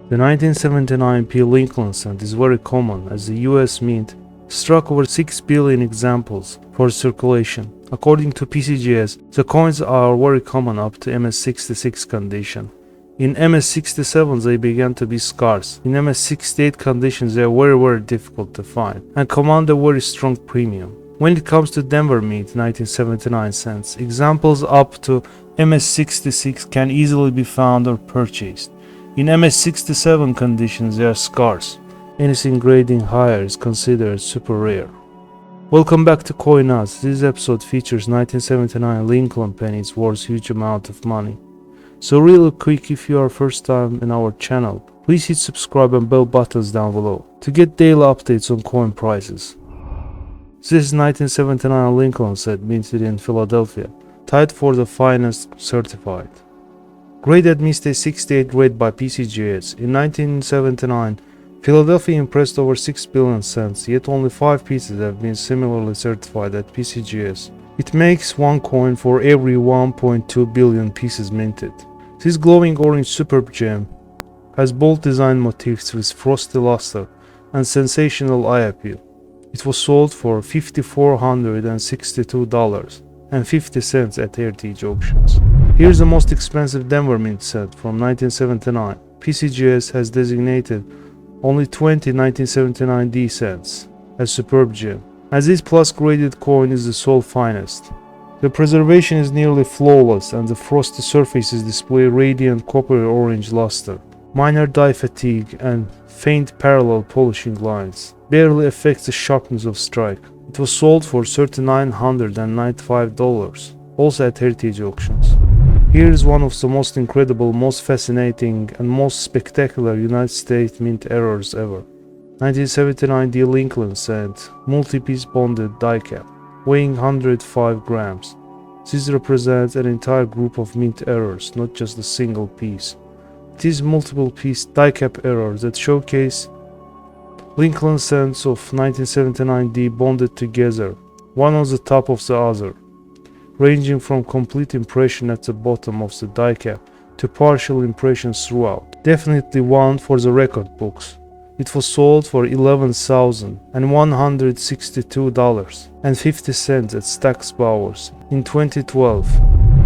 The 1979 P. Lincoln cent is very common as the US Mint struck over 6 billion examples for circulation. According to PCGS, the coins are very common up to MS66 condition. In MS67 they began to be scarce. In MS68 conditions they are very difficult to find and command a very strong premium. When it comes to Denver Mint 1979 cents, examples up to MS66 can easily be found or purchased. In MS67 conditions they are scarce. Anything grading higher is considered super rare. Welcome back to CoinAz. This episode features 1979 Lincoln pennies worth huge amount of money. So really quick, if you are first time in our channel, please hit subscribe and bell buttons down below to get daily updates on coin prices. This is 1979 Lincoln set minted in Philadelphia, tied for the finest certified. Graded Mintage 68 grade by PCGS. In 1979, Philadelphia impressed over 6 billion cents, yet only 5 pieces have been similarly certified at PCGS. It makes one coin for every 1.2 billion pieces minted. This glowing orange superb gem has bold design motifs with frosty luster and sensational eye appeal. It was sold for $5,462.50 at heritage auctions. Here's the most expensive Denver Mint set from 1979. PCGS has designated only 20 1979D cents as superb gem, as this plus graded coin is the sole finest. The preservation is nearly flawless and the frosty surfaces display radiant copper orange luster. Minor die fatigue and faint parallel polishing lines barely affect the sharpness of strike. It was sold for $3,995, also at heritage auctions. Here is one of the most incredible, most fascinating and most spectacular United States Mint errors ever. 1979 D. Lincoln cent, multi-piece bonded die cap, weighing 105 grams. This represents an entire group of mint errors, not just a single piece. It is multiple piece die cap errors that showcase Lincoln cents of 1979 D bonded together, one on the top of the other, ranging from complete impression at the bottom of the die cap to partial impressions throughout. Definitely one for the record books. It was sold for $11,162.50 at Stack's Bowers in 2012.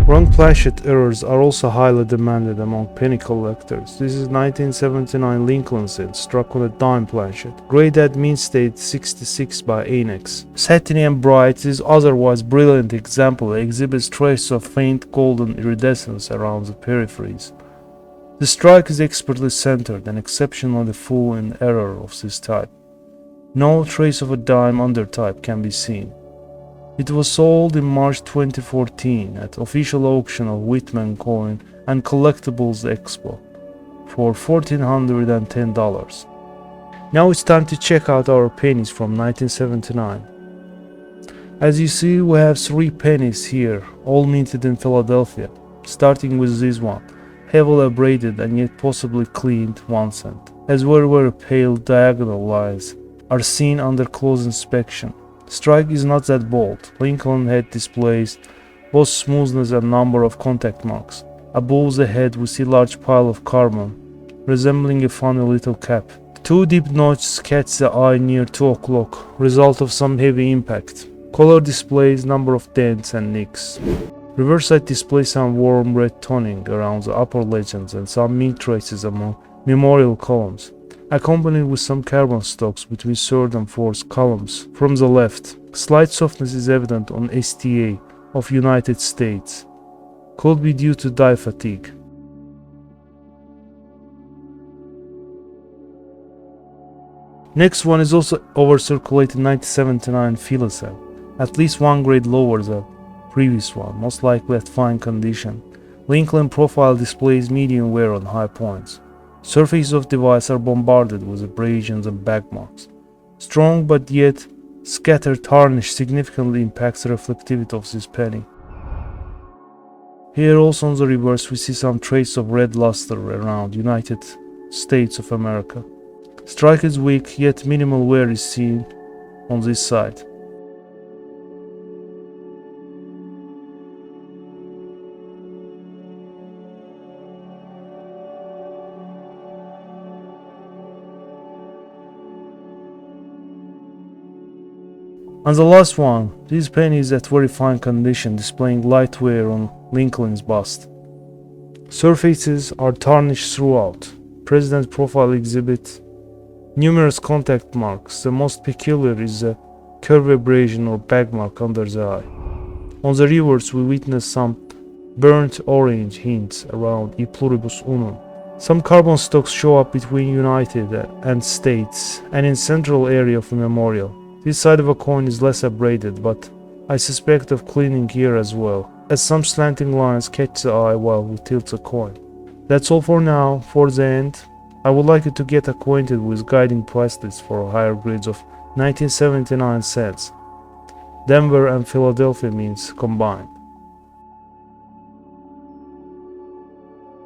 Wrong planchet errors are also highly demanded among penny collectors. This is 1979 Lincoln cent struck on a dime planchet, graded Mintage 66 by Anex. Satiny and bright, this otherwise brilliant example exhibits traces of faint golden iridescence around the peripheries. The strike is expertly centered and exceptionally full in error of this type. No trace of a dime undertype can be seen. It was sold in March 2014 at official auction of Whitman Coin and Collectibles Expo for $1,410. Now it's time to check out our pennies from 1979. As you see, we have 3 pennies here, all minted in Philadelphia, starting with this one, heavily abraded and yet possibly cleaned 1 cent, as very pale diagonal lines are seen under close inspection. Strike is not that bold. Lincoln head displays both smoothness and number of contact marks. Above the head we see large pile of carbon, resembling a funny little cap. 2 deep notches catch the eye near 2 o'clock, result of some heavy impact. Color displays number of dents and nicks. Reverse side displays some warm red toning around the upper legends and some mint traces among memorial columns, accompanied with some carbon stocks between 3rd and 4th columns. From the left, slight softness is evident on STA of United States. Could be due to die fatigue. Next one is also over-circulated 1979 Philly cent, at least 1 grade lower than previous one, most likely at fine condition. Lincoln profile displays medium wear on high points. Surfaces of device are bombarded with abrasions and back marks. Strong but yet scattered tarnish significantly impacts the reflectivity of this penny. Here also on the reverse we see some trace of red luster around United States of America. Strike is weak, yet minimal wear is seen on this side. And the last one, this penny is at very fine condition, displaying light wear on Lincoln's bust. Surfaces are tarnished throughout. President profile exhibit numerous contact marks. The most peculiar is a curve abrasion or bag mark under the eye. On the reverse we witness some burnt orange hints around E pluribus unum. Some carbon stocks show up between United and States and in central area of the memorial. This side of a coin is less abraded, but I suspect of cleaning here as well, as some slanting lines catch the eye while we tilt the coin. That's all for now. For the end, I would like you to get acquainted with guiding price lists for higher grades of 1979 cents. Denver and Philadelphia means combined.